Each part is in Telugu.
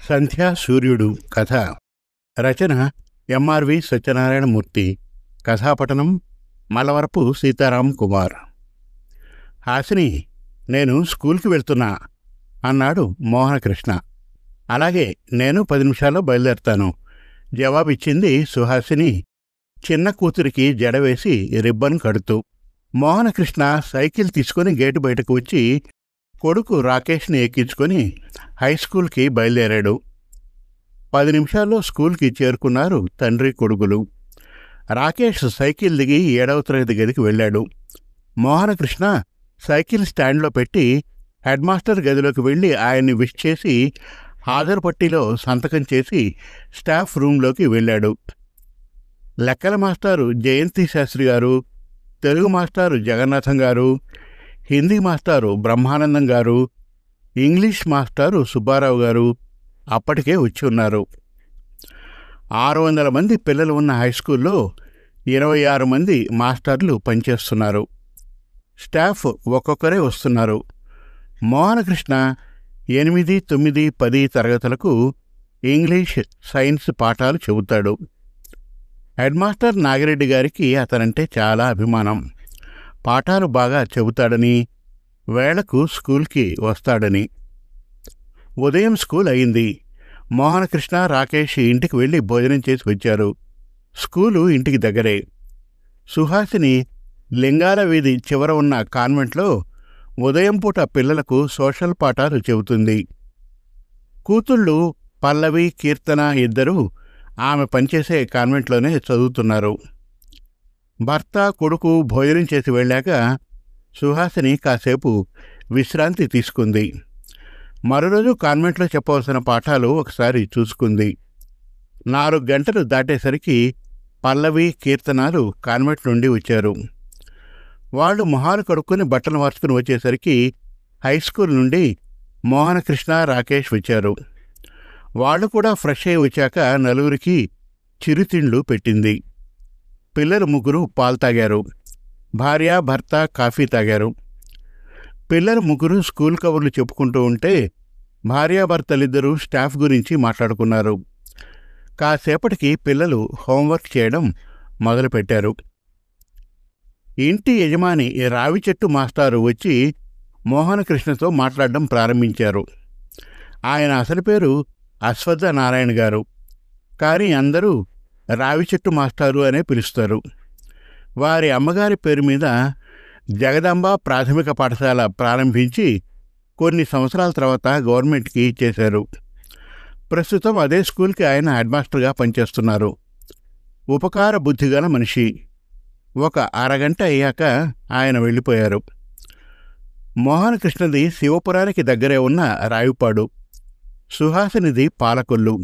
సంధ్యా సూర్యుడు కథ. రచన ఎంఆర్వి సత్యనారాయణమూర్తి. కథాపఠనం మలవరపు సీతారాం కుమార్. హాసిని, నేను స్కూల్కి వెళ్తున్నా అన్నాడు మోహనకృష్ణ. అలాగే, నేను 10 నిమిషాల్లో బయలుదేరుతాను జవాబిచ్చింది సుహాసిని, చిన్న కూతురికి జడవేసి రిబ్బన్ కడుతూ. మోహనకృష్ణ సైకిల్ తీసుకుని గేటు బయటకు వచ్చి కొడుకు రాకేష్ని ఎక్కించుకొని హైస్కూల్కి బయలుదేరాడు. 10 నిమిషాల్లో స్కూల్కి చేరుకున్నారు తండ్రి కొడుకులు. రాకేష్ సైకిల్ దిగి 7వ తరగతి గదికి వెళ్ళాడు. మోహనకృష్ణ సైకిల్ స్టాండ్లో పెట్టి హెడ్ మాస్టర్ గదిలోకి వెళ్ళి ఆయన్ని విష్ చేసి హాజరు పట్టీలో సంతకం చేసి స్టాఫ్ రూంలోకి వెళ్ళాడు. లెక్కల మాస్టారు జయంతి శాస్త్రి గారు, తెలుగు మాస్టారు జగన్నాథం గారు, హిందీ మాస్టారు బ్రహ్మానందం గారు, ఇంగ్లీష్ మాస్టారు సుబ్బారావు గారు అప్పటికే వచ్చి ఉన్నారు. 600 మంది పిల్లలు ఉన్న హైస్కూల్లో 26 మంది మాస్టర్లు పనిచేస్తున్నారు. స్టాఫ్ ఒక్కొక్కరే వస్తున్నారు. మోహనకృష్ణ 8, 9, 10 తరగతులకు ఇంగ్లీష్, సైన్స్ పాఠాలు చెబుతాడు. హెడ్ మాస్టర్ నాగిరెడ్డి గారికి అతనంటే చాలా అభిమానం. పాఠాలు బాగా చెబుతాడని, వేళకు స్కూల్కి వస్తాడని. ఉదయం స్కూల్ అయింది. మోహనకృష్ణ, రాకేష్ ఇంటికి వెళ్ళి భోజనం చేసి వచ్చారు. స్కూలు ఇంటికి దగ్గరే. సుహాసిని లింగాల వీధి చివర ఉన్న కాన్వెంట్లో ఉదయం పూట పిల్లలకు సోషల్ పాఠాలు చెబుతుంది. కూతుళ్ళు పల్లవి, కీర్తన ఇద్దరూ ఆమె పనిచేసే కాన్వెంట్లోనే చదువుతున్నారు. భర్త, కొడుకు భోజనం చేసి వెళ్ళాక సుహాసిని కాసేపు విశ్రాంతి తీసుకుంది. మరోరోజు కాన్వెంట్లో చెప్పవలసిన పాఠాలు ఒకసారి చూసుకుంది. 4 గంటలు దాటేసరికి పల్లవి, కీర్తనాలు కాన్వెంట్ నుండి వచ్చారు. వాళ్ళు మొహాలు కడుక్కుని బట్టలు మార్చుకుని వచ్చేసరికి హైస్కూల్ నుండి మోహనకృష్ణ, రాకేష్ వచ్చారు. వాళ్ళు కూడా ఫ్రెష్ అయి వచ్చాక నలుగురికి చిరుతిండ్లు పెట్టింది. పిల్లలు 3 పాలు తాగారు. భార్య, భర్త కాఫీ తాగారు. పిల్లలు 3 స్కూల్ కబుర్లు చెప్పుకుంటూ ఉంటే భార్యాభర్తలిద్దరూ స్టాఫ్ గురించి మాట్లాడుకున్నారు. కాసేపటికి పిల్లలు హోంవర్క్ చేయడం మొదలుపెట్టారు. ఇంటి యజమాని రావిచెట్టు మాస్టారు వచ్చి మోహనకృష్ణతో మాట్లాడడం ప్రారంభించారు. ఆయన అసలు పేరు అశ్వత్థ నారాయణ గారు, కానీ అందరూ రావిచెట్టు మాస్టారు అనే పిలుస్తారు. వారి అమ్మగారి పేరు మీద జగదాంబ ప్రాథమిక పాఠశాల ప్రారంభించి కొన్ని సంవత్సరాల తర్వాత గవర్నమెంట్కి ఇచ్చేశారు. ప్రస్తుతం అదే స్కూల్కి ఆయన హెడ్ మాస్టర్గా పనిచేస్తున్నారు. ఉపకార బుద్ధిగల మనిషి. ఒక అరగంట అయ్యాక ఆయన వెళ్ళిపోయారు. మోహనకృష్ణది శివపురానికి దగ్గరే ఉన్న రావిపాడు, సుహాసినిది పాలకొల్లు.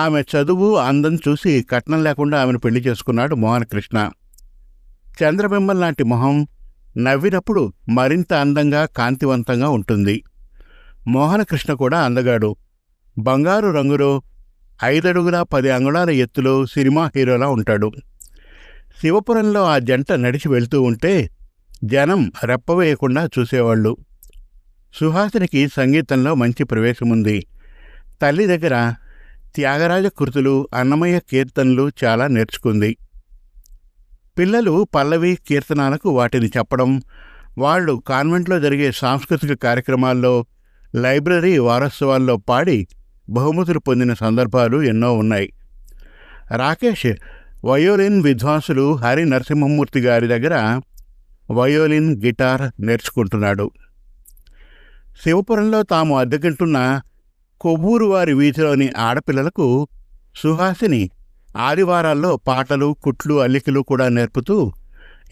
ఆమె చదువు, అందం చూసి కట్నం లేకుండా ఆమెను పెళ్లి చేసుకున్నాడు మోహనకృష్ణ. చంద్రబింబం లాంటి మొహం, నవ్వినప్పుడు మరింత అందంగా, కాంతివంతంగా ఉంటుంది. మోహనకృష్ణ కూడా అందగాడు. బంగారు రంగులో, 5 అడుగుల 10 అంగుళాల ఎత్తులో సినిమా హీరోలా ఉంటాడు. శివపురంలో ఆ జంట నడిచి వెళ్తూ ఉంటే జనం రెప్పవేయకుండా చూసేవాళ్ళు. సుహాసినికి సంగీతంలో మంచి ప్రవేశముంది. తల్లి దగ్గర త్యాగరాజ కృతులు, అన్నమయ్య కీర్తనలు చాలా నేర్చుకుంది. పిల్లలు పల్లవి, కీర్తనాలకు వాటిని చెప్పడం, వాళ్ళు కాన్వెంట్లో జరిగే సాంస్కృతిక కార్యక్రమాల్లో, లైబ్రరీ వారోత్సవాల్లో పాడి బహుమతులు పొందిన సందర్భాలు ఎన్నో ఉన్నాయి. రాకేష్ వయోలిన్ విద్వాంసులు హరి నరసింహమూర్తి గారి దగ్గర వయోలిన్, గిటార్ నేర్చుకుంటున్నాడు. శివపురంలో తాము అద్దెకుంటున్న కొవ్వూరు వారి వీధిలోని ఆడపిల్లలకు సుహాసిని ఆదివారాల్లో పాటలు, కుట్లు, అల్లికలు కూడా నేర్పుతూ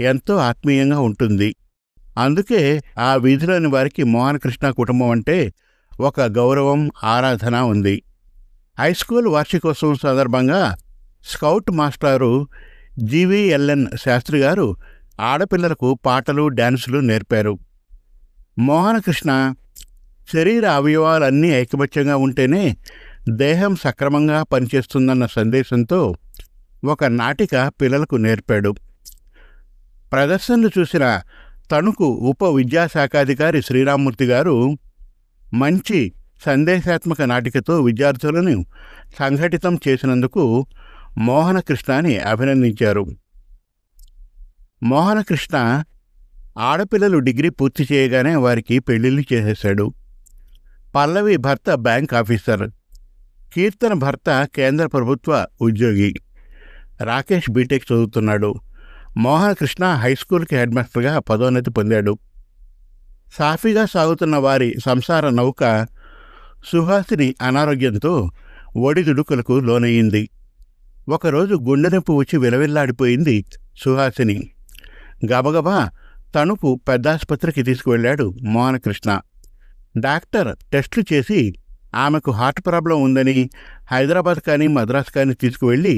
ఎంతో ఆత్మీయంగా ఉంటుంది. అందుకే ఆ వీధిలోని వారికి మోహనకృష్ణ కుటుంబం అంటే ఒక గౌరవం, ఆరాధన ఉంది. హైస్కూల్ వార్షికోత్సవం సందర్భంగా స్కౌట్ మాస్టారు జీవీఎల్ఎన్ శాస్త్రి గారు ఆడపిల్లలకు పాటలు, డ్యాన్సులు నేర్పారు. మోహనకృష్ణ శరీర అవయవాలన్నీ ఐకమత్యంగా ఉంటేనే దేహం సక్రమంగా పనిచేస్తుందన్న సందేశంతో ఒక నాటిక పిల్లలకు నేర్పాడు. ప్రదర్శనలు చూసిన తణుకు ఉప విద్యాశాఖాధికారి శ్రీరామ్మూర్తి గారు మంచి సందేశాత్మక నాటికతో విద్యార్థులను సంఘటితం చేసినందుకు మోహనకృష్ణని అభినందించారు. మోహనకృష్ణ ఆడపిల్లలు డిగ్రీ పూర్తి చేయగానే వారికి పెళ్లిళ్ళు చేసేశాడు. పల్లవి భర్త బ్యాంక్ ఆఫీసర్, కీర్తన భర్త కేంద్ర ప్రభుత్వ ఉద్యోగి, రాకేష్ బీటెక్ చదువుతున్నాడు. మోహనకృష్ణ హైస్కూల్కి హెడ్మాస్టర్గా పదోన్నతి పొందాడు. సాఫీగా సాగుతున్న వారి సంసార నౌక సుహాసిని అనారోగ్యంతో ఒడిదుడుకులకు లోనయ్యింది. ఒకరోజు గుండెనొప్పి వచ్చి విలవిల్లాడిపోయింది సుహాసిని. గబగబా తణుకు పెద్దాసుపత్రికి తీసుకువెళ్ళాడు మోహనకృష్ణ. డాక్టర్ టెస్టులు చేసి ఆమెకు హార్ట్ ప్రాబ్లం ఉందని హైదరాబాద్ కానీ మద్రాసు కానీ తీసుకువెళ్ళి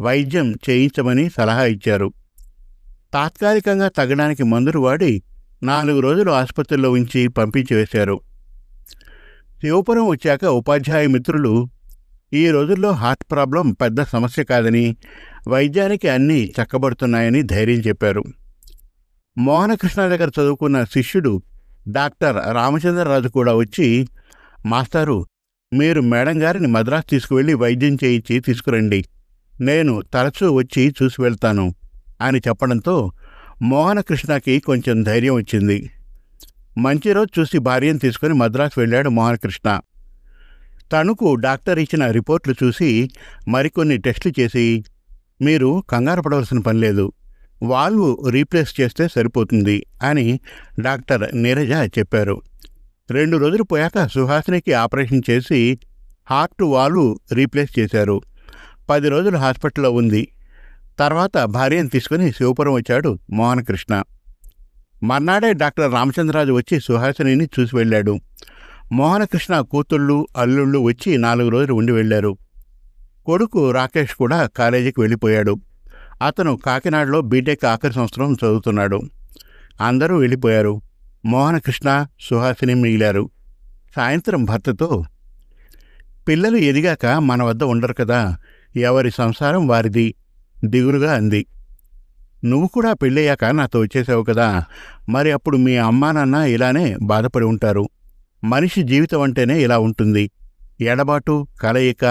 వైద్యం చేయించమని సలహా ఇచ్చారు. తాత్కాలికంగా తగ్గడానికి మందులు వాడి 4 రోజులు ఆసుపత్రిలో ఉంచి పంపించి వేశారు. శివపురం వచ్చాక ఉపాధ్యాయ మిత్రులు ఈ రోజుల్లో హార్ట్ ప్రాబ్లం పెద్ద సమస్య కాదని, వైద్యానికి అన్నీ చక్కబడుతున్నాయని ధైర్యం చెప్పారు. మోహనకృష్ణ దగ్గర చదువుకున్న శిష్యుడు డాక్టర్ రామచంద్రరాజు కూడా వచ్చి, మాస్టారు, మీరు మేడం గారిని మద్రాసు తీసుకువెళ్ళి వైద్యం చేయించి తీసుకురండి, నేను తరచూ వచ్చి చూసి వెళ్తాను అని చెప్పడంతో మోహనకృష్ణకి కొంచెం ధైర్యం వచ్చింది. మంచి రోజు చూసి భార్యను తీసుకుని మద్రాసు వెళ్ళాడు మోహనకృష్ణ. తణుకు డాక్టర్ ఇచ్చిన రిపోర్ట్లు చూసి మరికొన్ని టెస్టులు చేసి, మీరు కంగారు పడవలసిన పని లేదు, వాల్వ్ రీప్లేస్ చేస్తే సరిపోతుంది అని డాక్టర్ నీరజ చెప్పారు. 2 రోజులు పోయాక సుహాసినికి ఆపరేషన్ చేసి హార్ట్ వాల్వ్ రీప్లేస్ చేశారు. 10 రోజులు హాస్పిటల్లో ఉంది. తర్వాత భార్యను తీసుకుని శివపురం వచ్చాడు మోహనకృష్ణ. మర్నాడే డాక్టర్ రామచంద్రరాజు వచ్చి సుహాసిని చూసి వెళ్ళాడు. మోహనకృష్ణ కూతుళ్ళు అల్లుళ్ళు వచ్చి 4 రోజులు ఉండి వెళ్ళారు. కొడుకు రాకేష్ కూడా కాలేజీకి వెళ్ళిపోయాడు. అతను కాకినాడలో బీటెక్ ఆఖరి సంవత్సరం చదువుతున్నాడు. అందరూ వెళ్ళిపోయారు. మోహనకృష్ణ, సుహాసిని మిగిలారు. సాయంత్రం భర్తతో, పిల్లలు ఎదిగాక మన వద్ద ఉండరు కదా, ఎవరి సంసారం వారిది దిగులుగా అంది. నువ్వు కూడా పెళ్ళయ్యాక నాతో వచ్చేసావు కదా, మరి అప్పుడు మీ అమ్మా నాన్న ఇలానే బాధపడి ఉంటారు. మనిషి జీవితం అంటేనే ఇలా ఉంటుంది. ఎడబాటు, కలయిక,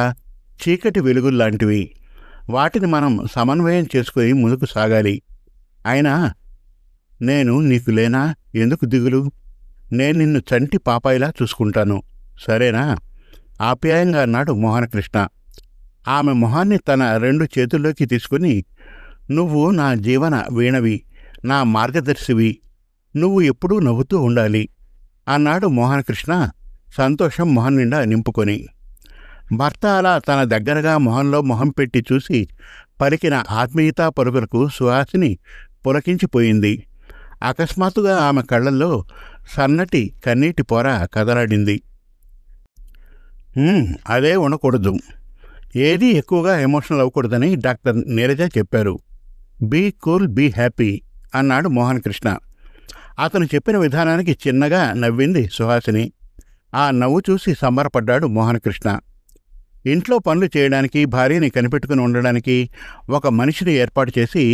చీకటి వెలుగుల్లాంటివి. వాటిని మనం సమన్వయం చేసుకుని ముందుకు సాగాలి. అయినా నేను నీకు లేనా, ఎందుకు దిగులు? నేను నిన్ను చంటి పాపాయిలా చూసుకుంటాను, సరేనా? ఆప్యాయంగా అన్నాడు మోహనకృష్ణ. ఆమె మొహాన్ని తన 2 చేతుల్లోకి తీసుకుని, నువ్వు నా జీవన వీణవి, నా మార్గదర్శివి, నువ్వు ఎప్పుడూ నవ్వుతూ ఉండాలి అన్నాడు మోహనకృష్ణ సంతోషం మొహం నిండా నింపుకొని. భర్త అలా తన దగ్గరగా మొహంలో మొహం పెట్టి చూసి పలికిన ఆత్మీయతా పరుగులకు సుహాసిని పులకించిపోయింది. అకస్మాత్తుగా ఆమె కళ్ళల్లో సన్నటి కన్నీటి పొర కదలాడింది. అదే ఉండకూడదు, ఏదీ ఎక్కువగా ఎమోషనల్ అవ్వకూడదని డాక్టర్ నీరజ చెప్పారు. బీ కూల్, బీ హ్యాపీ అన్నాడు మోహనకృష్ణ. అతను చెప్పిన విధానానికి చిన్నగా నవ్వింది సుహాసిని. ఆ నవ్వు చూసి సంబరపడ్డాడు మోహనకృష్ణ. ఇంట్లో పనులు చేయడానికి, భార్యని కనిపెట్టుకుని ఉండడానికి ఒక మనిషిని ఏర్పాటు చేసి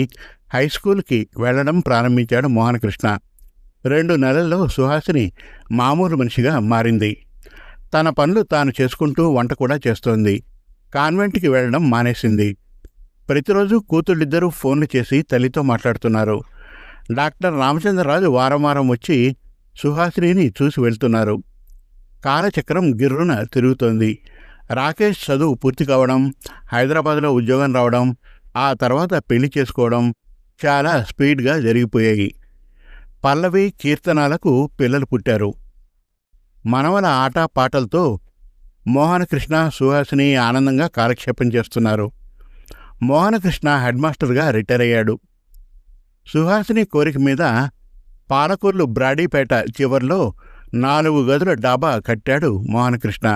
హైస్కూల్కి వెళ్లడం ప్రారంభించాడు మోహనకృష్ణ. 2 నెలల్లో సుహాసిని మామూలు మనిషిగా మారింది. తన పనులు తాను చేసుకుంటూ వంట కూడా చేస్తోంది. కాన్వెంట్కి వెళ్లడం మానేసింది. ప్రతిరోజు కూతుళ్ళిద్దరూ ఫోన్లు చేసి తల్లితో మాట్లాడుతున్నారు. డాక్టర్ రామచంద్రరాజు వారం వారం వచ్చి సుహాసిని చూసి వెళ్తున్నారు. కాలచక్రం గిర్రున తిరుగుతోంది. రాకేష్ చదువు పూర్తి కావడం, హైదరాబాద్లో ఉద్యోగం రావడం, ఆ తర్వాత పెళ్లి చేసుకోవడం చాలా స్పీడ్గా జరిగిపోయాయి. పల్లవి, కీర్తనాలకు పిల్లలు పుట్టారు. మనవల ఆట పాటలతో మోహనకృష్ణ, సుహాసిని ఆనందంగా కాలక్షేపం చేస్తున్నారు. మోహనకృష్ణ హెడ్మాస్టర్గా రిటైర్ అయ్యాడు. సుహాసిని కోరిక మీద పాలకొల్లు బ్రాడీపేట చివర్లో 4 గదుల డాబా కట్టాడు మోహనకృష్ణ.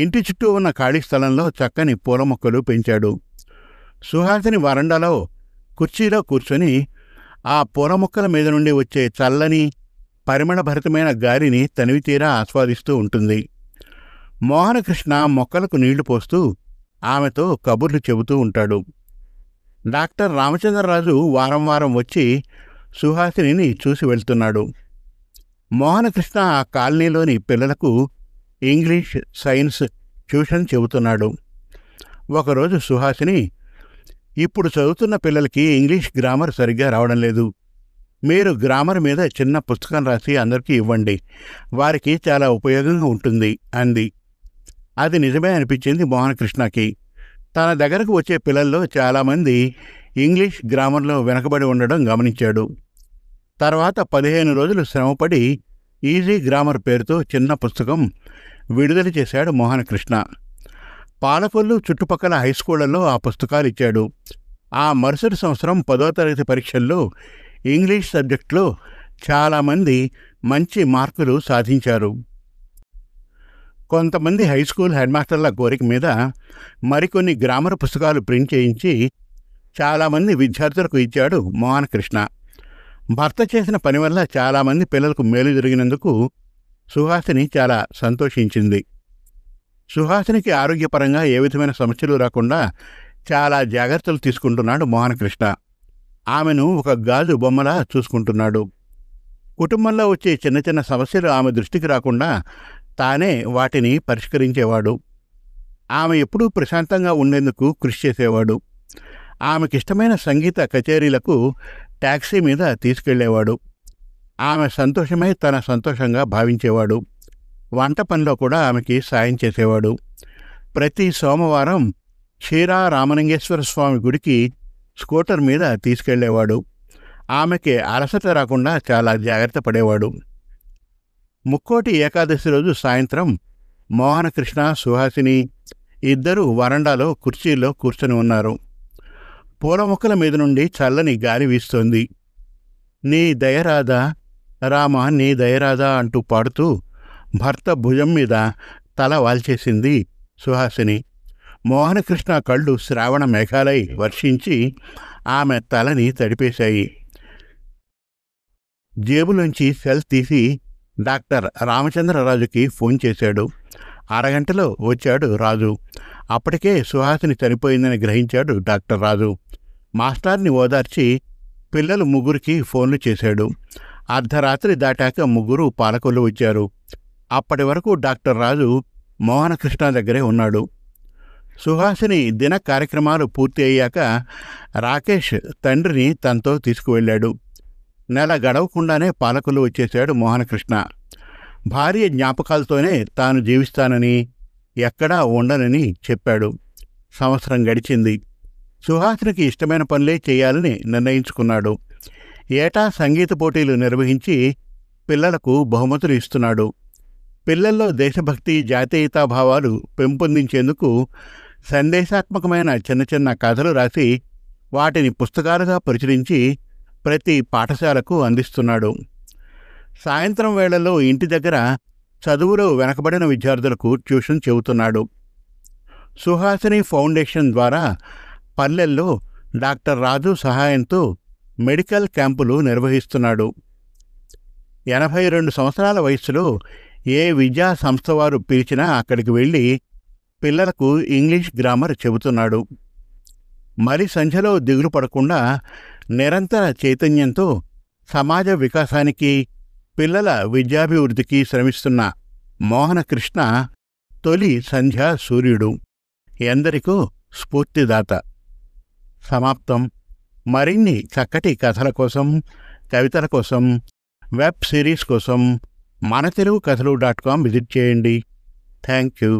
ఇంటి చుట్టూ ఉన్న ఖాళీ స్థలంలో చక్కని పూల మొక్కలు పెంచాడు. సుహాసిని వరండాలో కుర్చీలో కూర్చొని ఆ పూల మొక్కల మీద నుండి వచ్చే చల్లని పరిమళభరితమైన గాలిని తనివితీరా ఆస్వాదిస్తూ ఉంటుంది. మోహనకృష్ణ మొక్కలకు నీళ్లు పోస్తూ ఆమెతో కబుర్లు చెబుతూ ఉంటాడు. డాక్టర్ రామచంద్రరాజు వారం వారం వచ్చి సుహాసిని చూసి వెళ్తున్నాడు. మోహనకృష్ణ ఆ కాలనీలోని పిల్లలకు ఇంగ్లీష్, సైన్స్ ట్యూషన్ చెబుతున్నాడు. ఒకరోజు సుహాసిని, ఇప్పుడు చదువుతున్న పిల్లలకి ఇంగ్లీష్ గ్రామర్ సరిగ్గా రావడం లేదు. మీరు గ్రామర్ మీద చిన్న పుస్తకం రాసి అందరికీ ఇవ్వండి, వారికి చాలా ఉపయోగంగా ఉంటుంది అంది. అది నిజమే అనిపించింది మోహనకృష్ణకి. తన దగ్గరకు వచ్చే పిల్లల్లో చాలామంది ఇంగ్లీష్ గ్రామర్లో వెనకబడి ఉండడం గమనించాడు. తర్వాత 15 రోజులు శ్రమపడి ఈజీ గ్రామర్ పేరుతో చిన్న పుస్తకం విడుదల చేశాడు మోహనకృష్ణ. పాలకొల్లు చుట్టుపక్కల హైస్కూళ్లలో ఆ పుస్తకాలు ఇచ్చాడు. ఆ మరుసటి సంవత్సరం 10వ తరగతి పరీక్షల్లో ఇంగ్లీష్ సబ్జెక్టులో చాలామంది మంచి మార్కులు సాధించారు. కొంతమంది హైస్కూల్ హెడ్మాస్టర్ల కోరిక మీద మరికొన్ని గ్రామర్ పుస్తకాలు ప్రింట్ చేయించి చాలామంది విద్యార్థులకు ఇచ్చాడు మోహనకృష్ణ. భర్త చేసిన పని వల్ల చాలామంది పిల్లలకు మేలు జరిగినందుకు సుహాసిని చాలా సంతోషించింది. సుహాసినికి ఆరోగ్యపరంగా ఏ విధమైన సమస్యలు రాకుండా చాలా జాగ్రత్తలు తీసుకుంటున్నాడు మోహనకృష్ణ. ఆమెను ఒక గాజు బొమ్మలా చూసుకుంటున్నాడు. కుటుంబంలో వచ్చే చిన్న చిన్న సమస్యలు ఆమె దృష్టికి రాకుండా తానే వాటిని పరిష్కరించేవాడు. ఆమె ఎప్పుడూ ప్రశాంతంగా ఉండేందుకు కృషి చేసేవాడు. ఆమెకిష్టమైన సంగీత కచేరీలకు టాక్సీ మీద తీసుకెళ్లేవాడు. ఆమె సంతోషమే తన సంతోషంగా భావించేవాడు. వంట పనిలో కూడా ఆమెకి సాయం చేసేవాడు. ప్రతి సోమవారం క్షీరారామలింగేశ్వర స్వామి గుడికి స్కూటర్ మీద తీసుకెళ్లేవాడు. ఆమెకి అలసట రాకుండా చాలా జాగ్రత్త పడేవాడు. ముక్కోటి ఏకాదశి రోజు సాయంత్రం మోహనకృష్ణ, సుహాసిని ఇద్దరూ వరండాలో కుర్చీల్లో కూర్చొని ఉన్నారు. పూల మొక్కల మీద నుండి చల్లని గాలి వీస్తోంది. నీ దయరాదా రామ, నీ దయరాదా అంటూ పాడుతూ భర్త భుజం మీద తల వాల్చేసింది సుహాసిని. మోహనకృష్ణ కళ్ళు శ్రావణ మేఘాలై వర్షించి ఆమె తలని తడిపేశాయి. జేబులోంచి సెల్ తీసి డాక్టర్ రామచంద్రరాజుకి ఫోన్ చేశాడు. అరగంటలో వచ్చాడు రాజు. అప్పటికే సుహాసిని చనిపోయిందని గ్రహించాడు డాక్టర్ రాజు. మాస్టార్ని ఓదార్చి పిల్లలు ముగ్గురికి ఫోన్లు చేశాడు. అర్ధరాత్రి దాటాక ముగ్గురు పాలకొల్లు వచ్చారు. అప్పటి వరకు డాక్టర్ రాజు మోహనకృష్ణ దగ్గరే ఉన్నాడు. సుహాసిని దిన కార్యక్రమాలు పూర్తి అయ్యాక రాకేష్ తండ్రిని తనతో తీసుకువెళ్ళాడు. నెల గడవకుండానే పాలకొల్లు వచ్చేశాడు మోహనకృష్ణ. భార్య జ్ఞాపకాలతోనే తాను జీవిస్తానని, ఎక్కడా ఉండనని చెప్పాడు. సంవత్సరం గడిచింది. సుహాసినికి ఇష్టమైన పనులే చేయాలని నిర్ణయించుకున్నాడు. ఏటా సంగీత పోటీలు నిర్వహించి పిల్లలకు బహుమతులు ఇస్తున్నాడు. పిల్లల్లో దేశభక్తి, జాతీయతాభావాలు పెంపొందించేందుకు సందేశాత్మకమైన చిన్న చిన్న కథలు రాసి వాటిని పుస్తకాలుగా ప్రచురించి ప్రతి పాఠశాలకు అందిస్తున్నాడు. సాయంత్రం వేళల్లో ఇంటి దగ్గర చదువులో వెనకబడిన విద్యార్థులకు ట్యూషన్ చెబుతున్నాడు. సుహాసిని ఫౌండేషన్ ద్వారా పల్లెల్లో డాక్టర్ రాజు సహాయంతో మెడికల్ క్యాంపులు నిర్వహిస్తున్నాడు. 82 సంవత్సరాల వయస్సులో ఏ విద్యా సంస్థ వారు పిలిచినా అక్కడికి వెళ్ళి పిల్లలకు ఇంగ్లీష్ గ్రామర్ చెబుతున్నాడు. మరి సంధ్యలో దిగులు పడకుండా నిరంతర చైతన్యంతో సమాజ వికాసానికి, పిల్లల విద్యాభివృద్ధికి శ్రమిస్తున్న మోహనకృష్ణ తొలి సంధ్యా సూర్యుడు, ఎందరికో స్ఫూర్తిదాత. సమాప్తం. మరిన్ని చక్కటి కథల కోసం, కవితల కోసం, వెబ్ సిరీస్ కోసం మన తెలుగు కథలు.com విజిట్ చేయండి. Thank you.